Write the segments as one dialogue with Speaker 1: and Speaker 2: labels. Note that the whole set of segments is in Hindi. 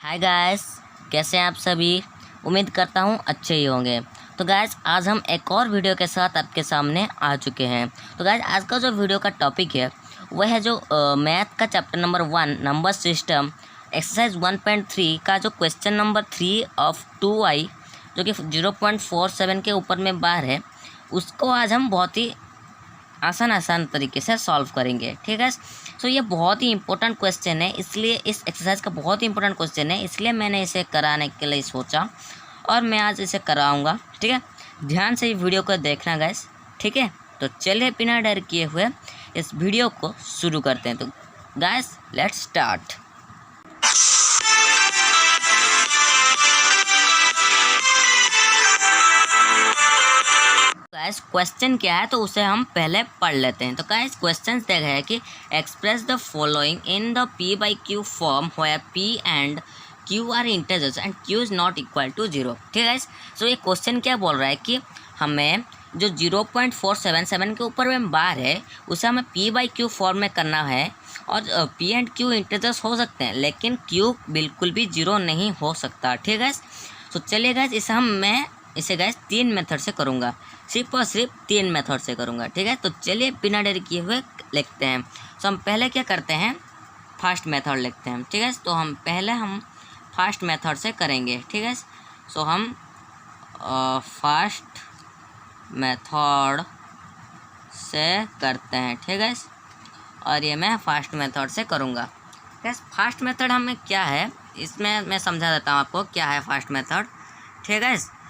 Speaker 1: हाय गाइस, कैसे हैं आप सभी। उम्मीद करता हूँ अच्छे ही होंगे। तो गाइस आज हम एक और वीडियो के साथ आपके सामने आ चुके हैं। तो गाइस आज का जो वीडियो का टॉपिक है वह है जो मैथ का chapter number 1 number system exercise 1.3 का जो क्वेश्चन नंबर 3 ऑफ 2i जो कि 0.47 के ऊपर में बार है, उसको आज हम बहुत ही आसान तरीके से सॉल्व करेंगे। ठीक है। सो ये बहुत ही इंपॉर्टेंट क्वेश्चन है, इसलिए इस एक्सरसाइज का बहुत ही इंपॉर्टेंट क्वेश्चन है, इसलिए मैंने इसे कराने के लिए सोचा और मैं आज इसे कराऊंगा। ठीक है, ध्यान से वीडियो को देखना गाइस। ठीक है, तो चलिए बिना डर किए हुए इस वीडियो को शुरू करते हैं। तो guys let's start. Guys question क्या है तो उसे हम पहले पढ़ लेते हैं। तो गाइस क्वेश्चन देखा है कि express the following in the p by q form where p and q are integers and q is not equal to 0। ठीक है गाइस, सो ये क्वेश्चन क्या बोल रहा है कि हमें जो 0.477 के ऊपर में बार है उसे हमें पी बाई क्यू फॉर्म में करना है। और पी एंड क्यू इंटीजर्स हो सकते हैं लेकिन क्यू बिल्कुल भी 0 नहीं हो सकता। ठीक है गाइस, तो चलिए गाइस इसे गाइस 3 मेथड से करूँगा, सिर्फ और सिर्फ 3 मेथड से करूँगा। ठीक है, तो चलिए बिना देरी किए हुए लिखते हैं। तो हम पहले क्या करते हैं, फर्स्ट मेथड लिखते हैं। ठीक है, तो हम फर्स्ट मेथड से करेंगे। ठीक है, सो हम फर्स्ट मेथड से करते हैं। ठीक है, और ये मैं फर्स्ट मेथड से करूँगा। ठीक है, फर्स्ट मेथड हमें क्या है इसमें मैं समझा देता हूँ आपको क्या है फर्स्ट मेथड। ठीक है,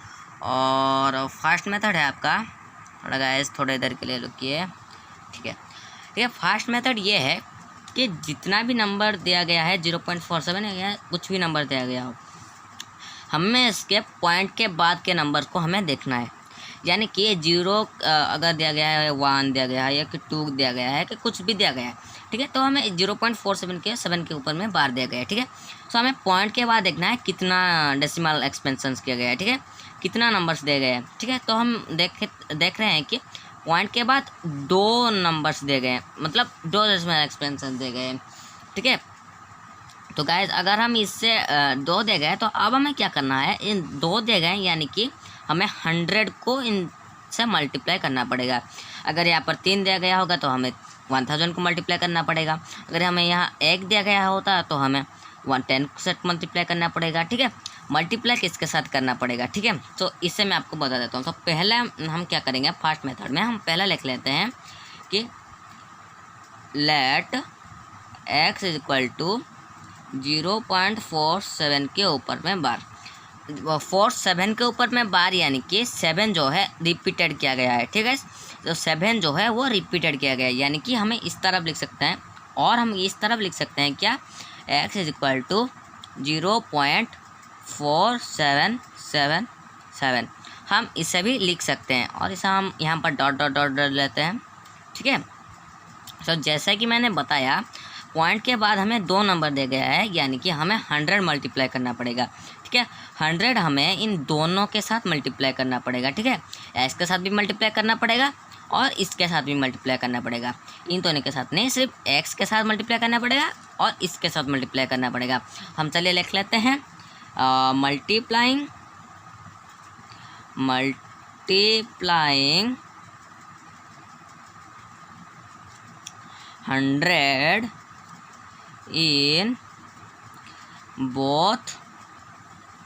Speaker 1: और फर्स्ट मेथड है आपका, थोड़ा गाइस थोड़ी देर के लिए रुकिए। ठीक है, फर्स्ट मेथड ये है कि जितना भी नंबर दिया गया है 0.47 या कुछ भी नंबर दिया गया हो, हमें इसके पॉइंट के बाद के नंबर को हमें देखना है। यानी कि 0 अगर दिया गया है, 1 दिया गया है या कि 2 दिया गया है कि कुछ भी दिया गया है। ठीक है, तो हमें 0.47 के 7 के ऊपर में बार दिया गया है। ठीक है, तो हमें पॉइंट के बाद देखना है कितना डेसिमल एक्सपेंशंस किया गया है। ठीक है, कितना नंबर्स दिए गए हैं। ठीक है, तो हम देख रहे हैं कि पॉइंट के बाद 2 नंबर्स दिए गए हैं, मतलब 2 डेसिमल एक्सपेंशन दिए गए हैं। ठीक है, तो गाइस अगर हम इससे 2 दे गए तो अब हमें क्या करना है, इन 2 दे गए यानी कि हमें 100 को इनसे मल्टीप्लाई करना पड़ेगा। अगर यहाँ पर 3 दिया गया होगा तो हमें 1000 को मल्टीप्लाई करना पड़ेगा। अगर हमें यहाँ 1 दिया गया होता तो हमें 110 से मल्टीप्लाई करना पड़ेगा। ठीक है, मल्टीप्लाई किसके साथ करना पड़ेगा। ठीक है, तो इससे मैं आपको बता देता हूँ। तो पहले हम क्या करेंगे, फर्स्ट मेथड में हम पहला लिख लेते हैं कि let x is equal to 0.47 के ऊपर में बार, 47 के ऊपर में बार यानी कि 7 जो है रिपीटेड किया गया है। ठीक है, तो 7 जो है वो रिपीटेड किया गया है, यानी कि हमें इस तरफ लिख सकते हैं और हम इस तरफ लिख सकते हैं क्या, x इज इक्वल टू 0.4777 हम इसे भी लिख सकते हैं और इसे हम यहाँ पर डॉट डॉट डॉट डॉट लेते हैं। ठीक है, तो जैसा कि मैंने बताया पॉइंट के बाद हमें 2 नंबर दे गया है यानी कि हमें 100 मल्टीप्लाई करना पड़ेगा। ठीक है, 100 हमें इन दोनों के साथ मल्टीप्लाई करना पड़ेगा। ठीक है, एक्स के साथ भी मल्टीप्लाई करना पड़ेगा और इसके साथ भी मल्टीप्लाई करना पड़ेगा। इन दोनों के साथ नहीं, सिर्फ एक्स के साथ मल्टीप्लाई करना पड़ेगा और इसके साथ मल्टीप्लाई करना पड़ेगा। हम चलिए लिख लेते हैं मल्टीप्लाइंग 100 इन बोथ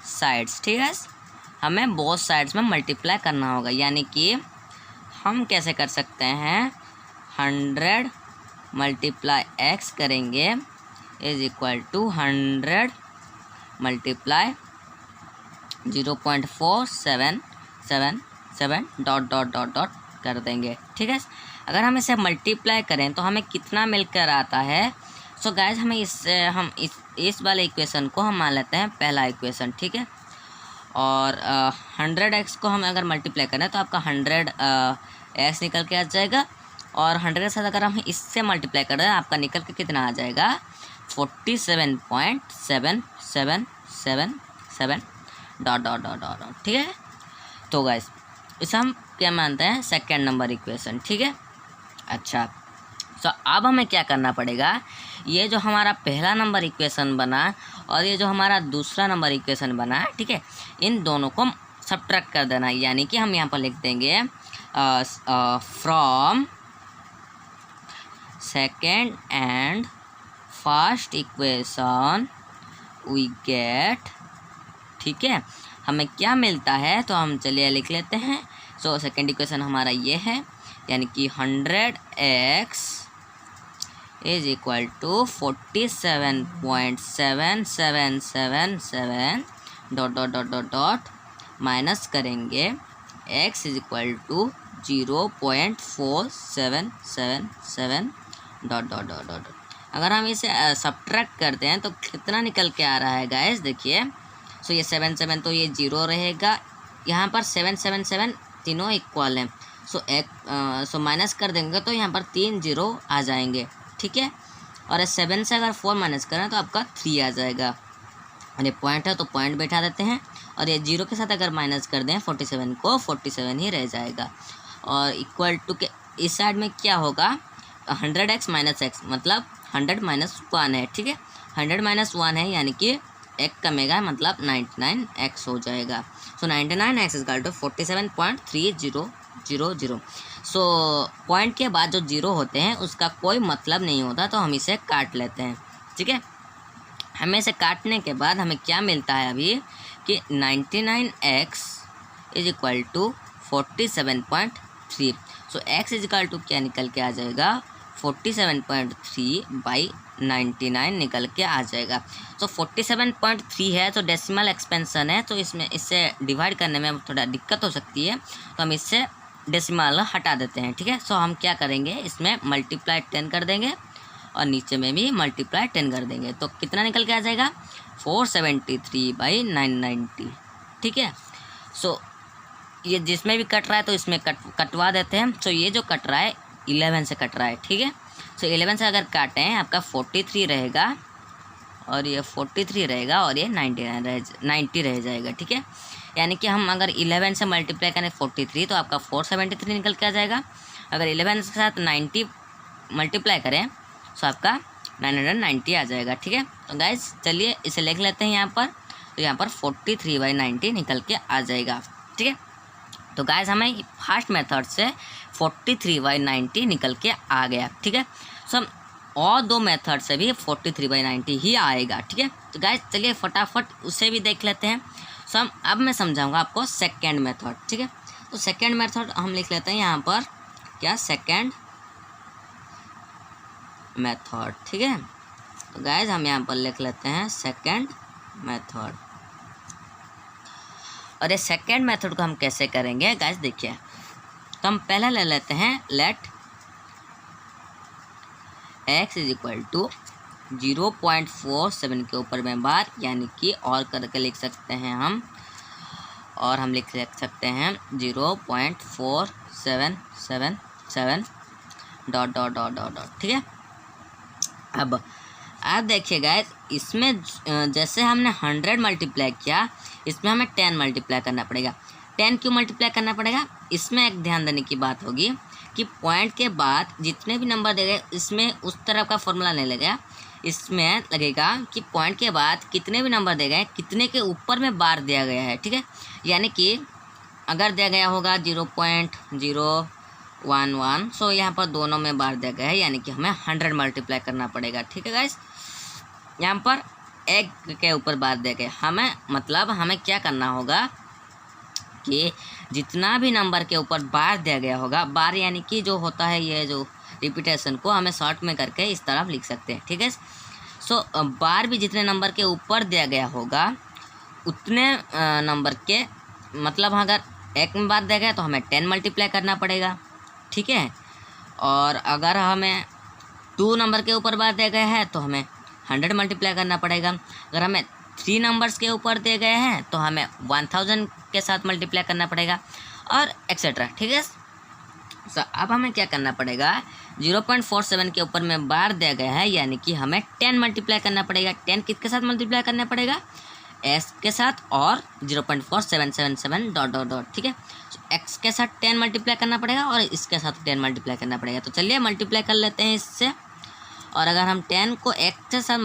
Speaker 1: साइड्स। ठीक है, हमें बोथ साइड्स में मल्टीप्लाई करना होगा, यानी कि हम कैसे कर सकते हैं, 100 मल्टीप्लाई एक्स करेंगे is equal to 100 multiply 0.4777 dot dot dot dot कर देंगे। ठीक है, अगर हम इसे मल्टीप्लाई करें तो हमें कितना मिलकर आता है। सो गाइस हम इस वाले इक्वेशन को हम मान लेते हैं पहला इक्वेशन। ठीक है, और 100x को हम अगर मल्टीप्लाई करें तो आपका 100x निकल के आ जाएगा और 100 के साथ अगर हम इससे मल्टीप्लाई करें आपका निकल के कितना आ जाएगा, 47.7777 dot dot dot dot dot. ठीक है, तो गाइस इसे हम क्या मानते हैं, सेकेंड नंबर इक्वेशन। ठीक है, अच्छा तो अब हमें क्या करना पड़ेगा, ये जो हमारा पहला नंबर इक्वेशन बना और ये जो हमारा दूसरा नंबर इक्वेशन बना, ठीक है, इन दोनों को सब्ट्रैक्ट कर देना। यानी कि हम यहाँ पर लिख देंगे from second and first equation we get, ठीक है, हमें क्या मिलता है, तो हम चलिए लिख लेते हैं। सो सेकेंड इक्वेशन हमारा ये है, यानी कि 100x is equal to 47.7777 dot dot dot dot dot minus करेंगे x is equal to 0.4777 dot dot dot dot. अगर हम इसे सब्ट्रैक्ट करते हैं तो कितना निकल के आ रहा है गाइस, देखिए। सो ये 7 तो ये 0 रहेगा, यहाँ पर 7 तीनों इक्वल हैं। सो माइनस कर देंगे तो यहाँ पर 3 0 आ जाएंगे, ठीक है। और 7 से अगर 4 माइनस करें तो आपका 3 आ जाएगा। और ये पॉइंट है तो पॉइंट बैठा देते हैं, और ये 0 के साथ अगर माइनस कर दें 47 को, 47 ही रह जाएगा। और इक्वल टू के इस साइड में क्या होगा, 100x माइनस एक्स, मतलब 100 माइनस 1 है, ठीक है। 100 माइनस 1 है यानी कि एक कमेगा, मतलब 99x हो जाएगा। So 99x equal to 47.3000। So point के बाद जो 0 होते हैं उसका कोई मतलब नहीं होता, तो हम इसे काट लेते हैं, ठीक है। हमें इसे काटने के बाद हमें क्या मिलता है अभी कि 99x is equal to 47.3। So x is equal to क्या निकल के आ जाएगा, 47.3/99 निकल के आ जाएगा। तो 47.3 है तो डेसिमल एक्सपेंशन है, तो इसमें इससे डिवाइड करने में थोड़ा दिक्कत हो सकती है, तो हम इससे डेसिमल हटा देते हैं, ठीक है। सो हम क्या करेंगे, इसमें मल्टीप्लाई 10 कर देंगे और नीचे में भी मल्टीप्लाई 10 कर देंगे, तो कितना निकल के आ जाएगा, 473/990, ठीक है। सो ये जिसमें भी कट रहा है तो इसमें कटवा देते हैं। सो ये जो कट रहा है 11 से कट रहा है, ठीक है। सो 11 से अगर काटें आपका 43 रहेगा, और ये 43 रहेगा, और ये 90 रह जाएगा, ठीक है। यानी कि हम अगर 11 से मल्टीप्लाई करें 43 तो आपका 473 निकल के आ जाएगा। अगर 11 के साथ 90 मल्टीप्लाई करें तो आपका 990 आ जाएगा, ठीक है। तो गाइज चलिए इसे लिख लेते हैं यहाँ पर, तो यहाँ पर 43/90 निकल के आ जाएगा, ठीक है। तो गाइज हमें फर्स्ट मेथड से 43/90 निकल के आ गया, ठीक है। सो हम और दो मेथड से भी 43/90 ही आएगा, ठीक है। तो गाइज चलिए फटाफट उसे भी देख लेते हैं। सो हम अब मैं समझाऊंगा आपको सेकेंड मेथड, ठीक है। तो सेकेंड मेथड हम लिख लेते हैं यहाँ पर क्या, सेकेंड मेथड, ठीक है। तो गाइज हम यहाँ पर लिख लेते हैं सेकेंड मेथड। और ये सेकेंड मेथड को हम कैसे करेंगे गाइज, देखिए। तो हम पहले ले लेते हैं let x is equal to 0.47 के ऊपर में बार, यानी कि और करके लिख सकते हैं हम, और हम लिख सकते हैं 0.4777 dot dot dot dot dot, ठीक है। अब आप देखिए गाइस, इसमें जैसे हमने 100 मल्टीप्लाई किया, इसमें हमें 10 मल्टीप्लाई करना पड़ेगा। 10 क्यों मल्टीप्लाई करना पड़ेगा, इसमें एक ध्यान देने की बात होगी कि पॉइंट के बाद जितने भी नंबर दे गए, इसमें उस तरह का फॉर्मूला नहीं लगेगा। इसमें लगेगा कि पॉइंट के बाद कितने भी नंबर दे गए, कितने के ऊपर में बार दिया गया है, ठीक है। यानी कि अगर दिया गया होगा 0.011, सो यहाँ पर दोनों में बार दिया गया है, यानी कि हमें 100 मल्टीप्लाई करना पड़ेगा, ठीक है गाइस। यहाँ पर एक के ऊपर बार दिया गया, हमें क्या करना होगा कि जितना भी नंबर के ऊपर बार दिया गया होगा, बार यानी कि जो होता है ये जो रिपीटेशन को हमें शॉर्ट में करके इस तरफ लिख सकते हैं, ठीक है। सो बार भी जितने नंबर के ऊपर दिया गया होगा उतने नंबर के, मतलब अगर एक में बार दिया गया तो हमें 10 मल्टीप्लाई करना पड़ेगा, ठीक है। और अगर हमें 2 नंबर के ऊपर बार दिया गया है तो हमें 100 मल्टीप्लाई करना पड़ेगा। अगर हमें 3 नंबर्स के ऊपर दिए गए हैं तो हमें 1000 के साथ मल्टीप्लाई करना पड़ेगा, और एक्सेट्रा, ठीक है। सो अब हमें क्या करना पड़ेगा, 0.47 के ऊपर में बार दिया गया है, यानी कि हमें 10 मल्टीप्लाई करना पड़ेगा। 10 किसके साथ मल्टीप्लाई करना पड़ेगा, s के साथ और 0.4777 डॉट डॉट डॉट, ठीक है। एक्स के साथ 10 मल्टीप्लाई करना पड़ेगा और इसके साथ 10 मल्टीप्लाई करना पड़ेगा। तो चलिए मल्टीप्लाई कर लेते हैं इससे। और अगर हम 10 को एक्स के साथ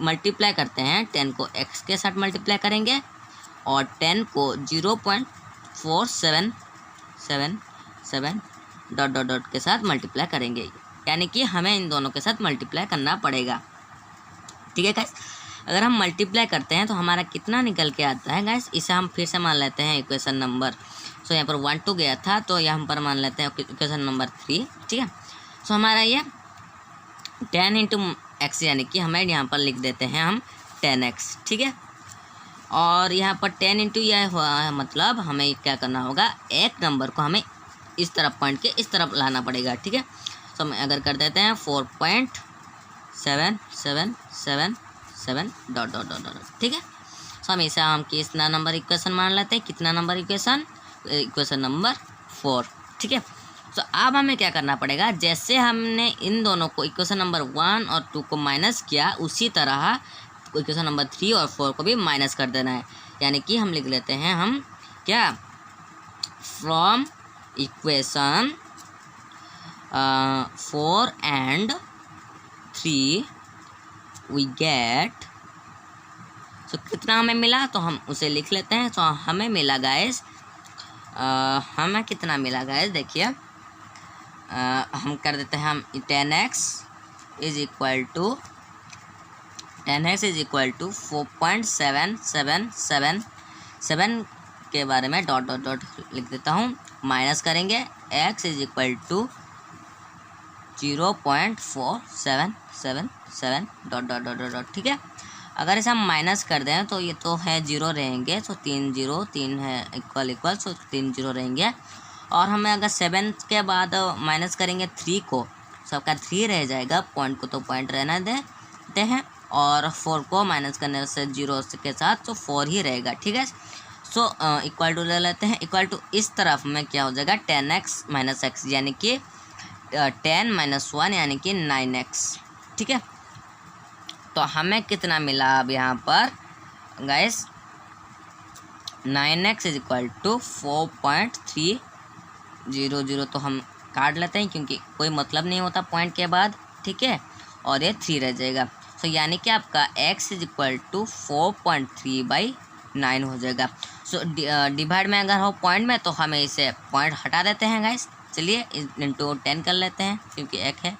Speaker 1: मल्टीप्लाई करते हैं, 10 को एक्स के साथ मल्टीप्लाई करेंगे और 10 को 0.4777 डॉट डॉट डॉट के साथ मल्टीप्लाई करेंगे, यानी कि हमें इन दोनों के साथ मल्टीप्लाई करना पड़ेगा। ठीक है गाइस, अगर हम मल्टीप्लाई करते हैं तो हमारा कितना निकल के आता है गाइस, इसे हम फिर से मान लेते हैं इक्वेशन नंबर। सो यहाँ पर 1 2 गया था तो यहाँ पर मान लेते हैं इक्वेशन नंबर 3। ठीक है, सो हमारा ये 10 इंटू एक्स, यानी कि हमें यहाँ पर लिख देते हैं हम 10x। ठीक है, और यहाँ पर 10 इंटू यह हुआ है, मतलब हमें क्या करना होगा, एक नंबर को हमें इस तरफ पॉइंट के इस तरफ लाना पड़ेगा। ठीक है, तो हम अगर कर देते हैं 4.7777 डॉट डॉट डॉट डॉट। ठीक है, तो हम इसे हम कितना नंबर इक्वेशन मान लेते हैं, कितना नंबर इक्वेशन नंबर 4। ठीक है, तो अब हमें क्या करना पड़ेगा, जैसे हमने इन दोनों को इक्वेशन नंबर 1 और 2 को माइनस किया, उसी तरह इक्वेशन नंबर 3 और 4 को भी माइनस कर देना है। यानी कि हम लिख लेते हैं हम क्या, from equation 4 and 3 we get, तो कितना हमें मिला तो हम उसे लिख लेते हैं। तो हमें मिला गाइस, हमें कितना मिला गाइस, देखिए हम कर देते हैं हम 10x इज इक्वल टू 4.7777 के बारे में डॉट डॉट डॉट लिख देता हूँ, माइनस करेंगे x is equal to 0.4777 dot dot dot dot. ठीक है, अगर इसे हम माइनस कर दें तो ये तो है 0 रहेंगे, तो 3 0 3 है इक्वल इक्वल, सो 3 0 रहेंगे। और हमें अगर 7 के बाद माइनस करेंगे 3 को, सबका 3 रह जाएगा, पॉइंट को तो पॉइंट रहना देते हैं, और 4 को माइनस करने से 0 के साथ तो 4 ही रहेगा। ठीक है, सो इक्वल टू ले लेते हैं, इक्वल टू इस तरफ में क्या हो जाएगा 10x माइनस एक्स, यानी कि 10 माइनस 1 यानी कि 9x। ठीक है, तो हमें कितना मिला अब यहाँ पर guys, 9x is equal to 4.300, तो हम काट लेते हैं क्योंकि कोई मतलब नहीं होता पॉइंट के बाद। ठीक है, और ये 3 रह जाएगा, तो यानी कि आपका x इज इक्वल टू 4.3/9 हो जाएगा। सो डिवाइड में अगर हो पॉइंट में तो हमें इसे पॉइंट हटा देते हैं गाइस। चलिए इंटू 10 कर लेते हैं क्योंकि एक है,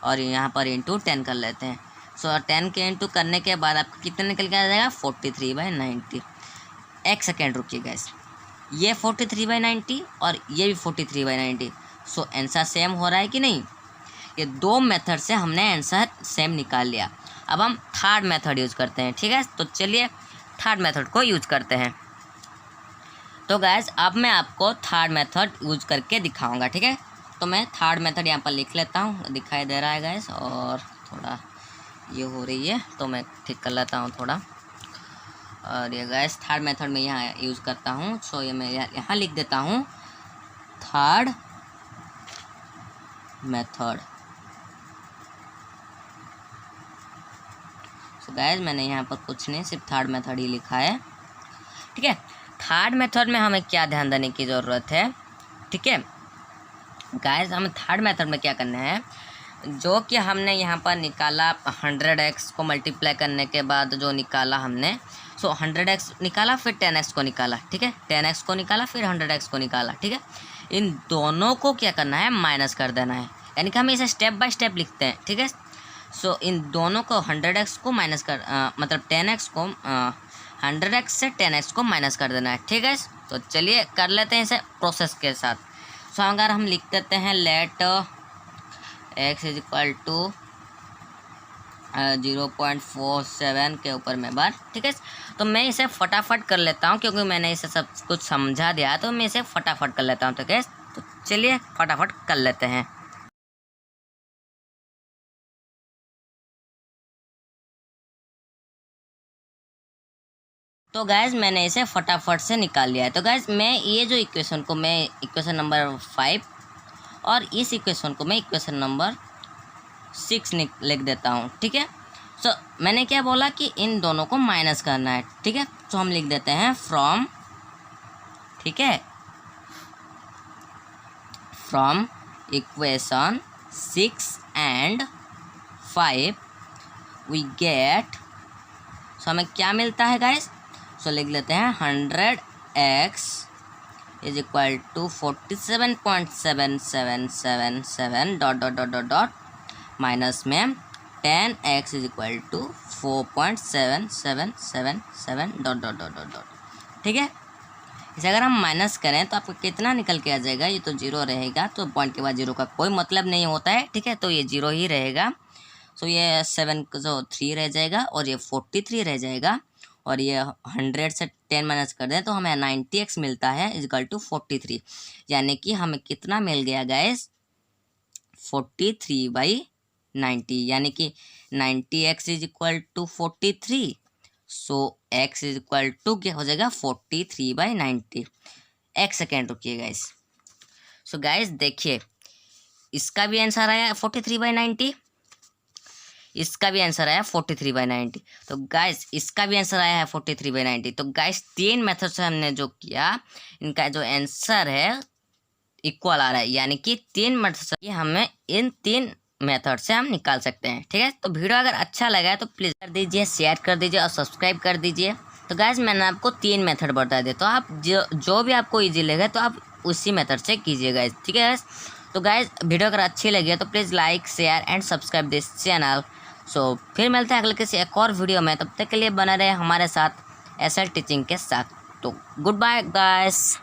Speaker 1: और यहाँ पर इंटू 10 कर लेते हैं। सो 10 के इंटू करने के बाद आपको कितना निकल के आ जाएगा 43/90। एक सेकेंड रुकिए गाइस, ये 43/90 और ये भी 43/90, सो आंसर सेम हो रहा है कि नहीं। ये दो मेथड से हमने आंसर सेम निकाल लिया। अब हम थर्ड मेथड यूज़ करते हैं। ठीक है, तो चलिए थर्ड मेथड को यूज़ करते हैं। तो गाइस अब मैं आपको थर्ड मेथड यूज़ करके दिखाऊंगा। ठीक है, तो मैं थर्ड मेथड यहाँ पर लिख लेता हूँ, दिखाई दे रहा है गाइस, और थोड़ा ये हो रही है तो मैं ठीक कर लेता हूँ थोड़ा। और ये गाइस थर्ड मेथड में यहाँ यूज़ करता हूँ, सो ये मैं यहाँ लिख देता हूँ थर्ड मेथड। सो गाइस मैंने यहाँ पर कुछ नहीं, सिर्फ थर्ड मेथड ही लिखा है। ठीक है, थर्ड मेथड में हमें क्या ध्यान देने की ज़रूरत है। ठीक है गाइस, हमें थर्ड मेथड में क्या करना है, जो कि हमने यहाँ पर निकाला 100x को मल्टीप्लाई करने के बाद जो निकाला हमने, सो 100x निकाला फिर 10x को निकाला। ठीक है, 10x को निकाला फिर 100x को निकाला। ठीक है, इन दोनों को क्या करना है, माइनस कर देना है, यानी कि हम इसे स्टेप बाय स्टेप लिखते हैं। ठीक है, सो इन दोनों को 100x को माइनस कर मतलब 10x को 100x से 10x को माइनस कर देना है। ठीक है, तो चलिए कर लेते हैं इसे प्रोसेस के साथ। सो अगर हम लिख देते हैं let x is equal to 0.47 के ऊपर में बार। ठीक है, तो मैं इसे फटाफट कर लेता हूँ क्योंकि मैंने इसे सब कुछ समझा दिया, तो मैं इसे फटाफट कर लेता हूँ। ठीक है, तो चलिए फटाफट कर लेते हैं। तो गैस मैंने इसे फटाफट से निकाल लिया है। तो गैस मैं ये जो इक्वेशन को मैं इक्वेशन नंबर 5 और इस इक्वेशन को मैं इक्वेशन नंबर 6 लिख देता हूँ। ठीक है, सो मैंने क्या बोला कि इन दोनों को माइनस करना है। ठीक है, तो हम लिख देते हैं फ्रॉम, ठीक है, from equation 6 and 5 we get, so हमें क्या मिलता है गाइस, सो लिख लेते हैं 100x is equal to 47.7777 dot dot dot dot dot minus में 10x is equal to 4.7777 dot dot dot dot dot. ठीक है, इसे अगर हम माइनस करें तो आपको कितना निकल के आ जाएगा, ये तो जीरो रहेगा, तो पॉइंट के बाद जीरो का कोई मतलब नहीं होता है। ठीक है, तो ये जीरो ही रहेगा। सो ये 7 जो 3 रह जाएगा और ये 43 रह जाएगा, और ये 100 से 10 माइनस कर दें तो हमें 90x मिलता है इज इक्वल टू 43, यानी कि हमें कितना मिल गया गाइस, 43/90, यानी कि 90x is equal to 43, so x is equal to क्या हो जाएगा 43/90। एक सेकेंड रुकिए गाइस। सो गाइस देखिए, इसका भी आंसर आया 43/90, इसका भी आंसर आया 43/90, तो गाइस इसका भी आंसर आया है 43/90। तो गाइस 3 मेथड से हमने जो किया, इनका जो आंसर है इक्वल आ रहा है, यानी कि 3 मेथड से हमें इन 3 मेथड से हम निकाल सकते हैं। ठीक है, तो वीडियो अगर अच्छा लगा है तो प्लीज़ कर दीजिए, शेयर कर दीजिए और सब्सक्राइब कर दीजिए। तो गाइस मैंने आपको 3 मेथड बता दिए, तो आप जो भी आपको ईजी लगे तो आप उसी मेथड से कीजिए गाइस। ठीक है गाइस, तो गाइस वीडियो अगर अच्छी लगी है तो please like share and subscribe this channel. So फिर मिलते हैं अगले किसी एक और वीडियो में, तब तक के लिए बना रहे हमारे साथ SL टीचिंग के साथ। तो गुड बाय गाइस।